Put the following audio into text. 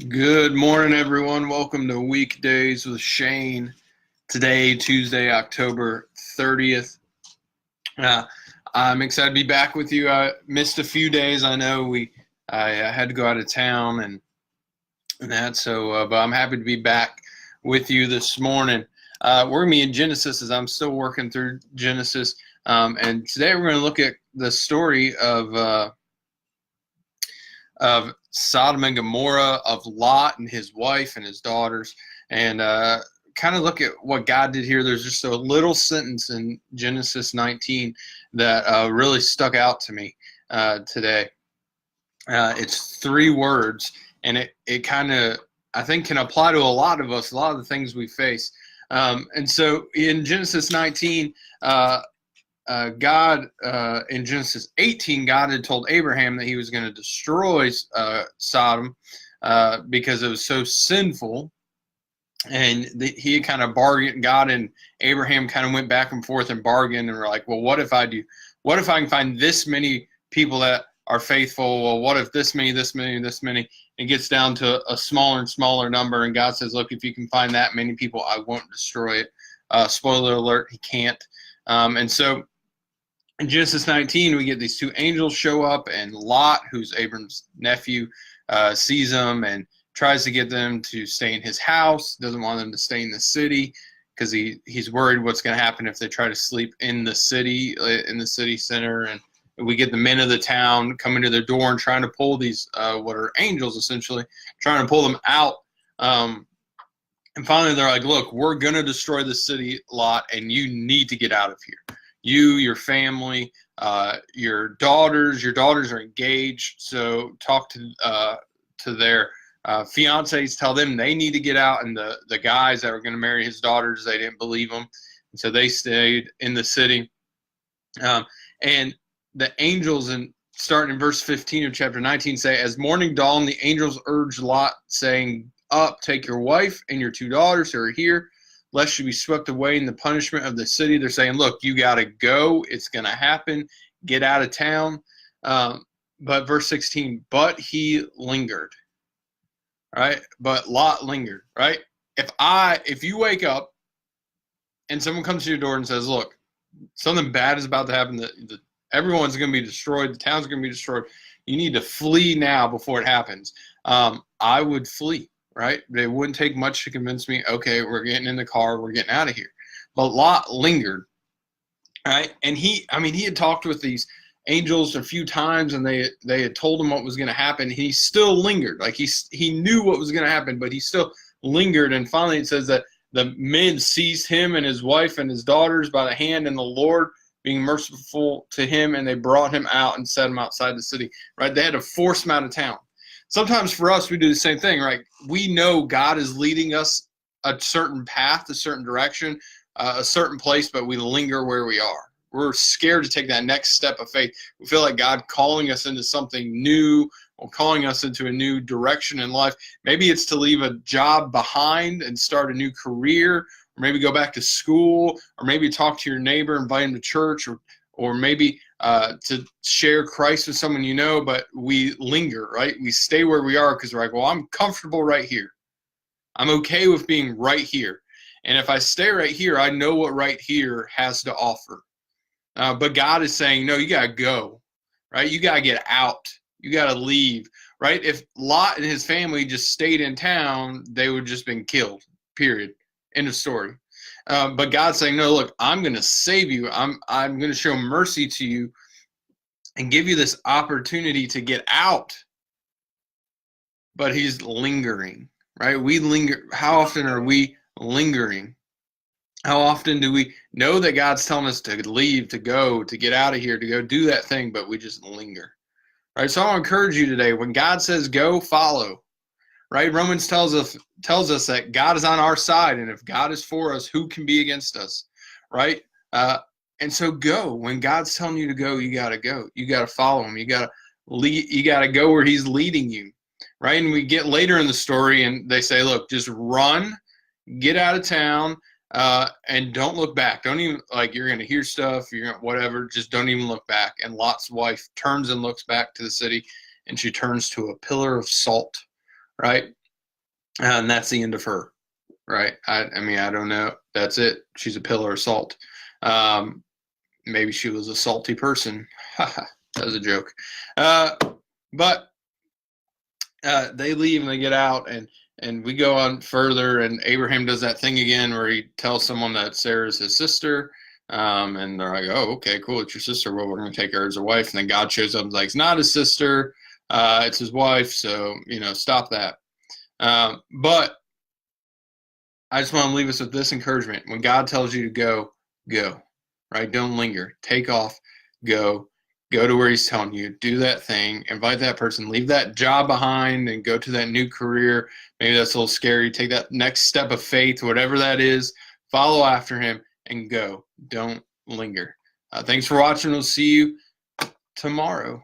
Good morning, everyone. Welcome to Weekdays with Shane. Today, Tuesday, October 30th. Uh, I'm excited to be back with you. I missed a few days. I know I had to go out of town and that, but I'm happy to be back with you this morning. We're going to be in Genesis as I'm still working through Genesis. And today we're going to look at the story of Sodom and Gomorrah, of Lot and his wife and his daughters, and kind of look at what God did here. There's just a little sentence in Genesis 19 that really stuck out to me today. It's 3 words, and it kind of, I think, can apply to a lot of us, a lot of the things we face. And so in Genesis 19, God, in Genesis 18, God had told Abraham that he was going to destroy Sodom because it was so sinful. And he had kind of bargained, God and Abraham kind of went back and forth and bargained, and were like, well, what if I can find this many people that are faithful? Well, what if this many? It gets down to a smaller and smaller number, and God says, look, if you can find that many people, I won't destroy it. Spoiler alert, he can't. And so in Genesis 19, we get these 2 angels show up, and Lot, who's Abram's nephew, sees them and tries to get them to stay in his house, doesn't want them to stay in the city because he's worried what's going to happen if they try to sleep in the city center. And we get the men of the town coming to their door and trying to pull these, what are angels essentially, trying to pull them out. And finally they're like, look, we're going to destroy the city, Lot, and you need to get out of here. You, your family, your daughters are engaged, so talk to their fiancés, tell them they need to get out, and the guys that were going to marry his daughters, they didn't believe them, and so they stayed in the city. And the angels, starting in verse 15 of chapter 19, say, as morning dawned, the angels urged Lot, saying, up, take your wife and your 2 daughters who are here, lest you be swept away in the punishment of the city. They're saying, look, you got to go. It's going to happen. Get out of town. But verse 16, but he lingered. Right? But Lot lingered. Right? If you wake up and someone comes to your door and says, look, something bad is about to happen, everyone's going to be destroyed, the town's going to be destroyed, you need to flee now before it happens, I would flee. Right? It wouldn't take much to convince me, okay, we're getting in the car, we're getting out of here. But Lot lingered. Right? And he had talked with these angels a few times, and they had told him what was going to happen. He still lingered. Like he knew what was going to happen, but he still lingered. And finally it says that the men seized him and his wife and his daughters by the hand, and the Lord being merciful to him, and they brought him out and set him outside the city. Right? They had to force him out of town. Sometimes for us, we do the same thing, right? We know God is leading us a certain path, a certain direction, a certain place, but we linger where we are. We're scared to take that next step of faith. We feel like God calling us into something new or calling us into a new direction in life. Maybe it's to leave a job behind and start a new career, or maybe go back to school, or maybe talk to your neighbor, invite him to church, or maybe to share Christ with someone you know, but we linger, right? We stay where we are because we're like, well, I'm comfortable right here. I'm okay with being right here. And if I stay right here, I know what right here has to offer. But God is saying, no, you got to go, right? You got to get out. You got to leave, right? If Lot and his family just stayed in town, they would just been killed, period. End of story. But God's saying, no, look, I'm going to save you. I'm going to show mercy to you and give you this opportunity to get out. But he's lingering, right? We linger. How often are we lingering? How often do we know that God's telling us to leave, to go, to get out of here, to go do that thing, but we just linger, right? So I'll encourage you today, when God says go, follow. Right? Romans tells us that God is on our side, and if God is for us, who can be against us? Right? And so go. When God's telling you to go, you got to go. You got to follow him. You got to go where he's leading you. Right? And we get later in the story, and they say, look, just run, get out of town, and don't look back. Don't even, like, you're going to hear stuff, you're gonna, whatever, just don't even look back. And Lot's wife turns and looks back to the city, and she turns to a pillar of salt. right? And that's the end of her, right? I mean, I don't know. That's it. She's a pillar of salt. Maybe she was a salty person. That was a joke. But they leave and they get out, and we go on further, and Abraham does that thing again where he tells someone that Sarah's his sister. And they're like, oh, okay, cool. It's your sister. Well, we're going to take her as a wife. And then God shows up and is like, it's not his sister. It's his wife. So, stop that. But I just want to leave us with this encouragement. When God tells you to go, go, right? Don't linger. Take off, go to where he's telling you, do that thing, invite that person, leave that job behind and go to that new career. Maybe that's a little scary. Take that next step of faith, whatever that is, follow after him and go. Don't linger. Thanks for watching. We'll see you tomorrow.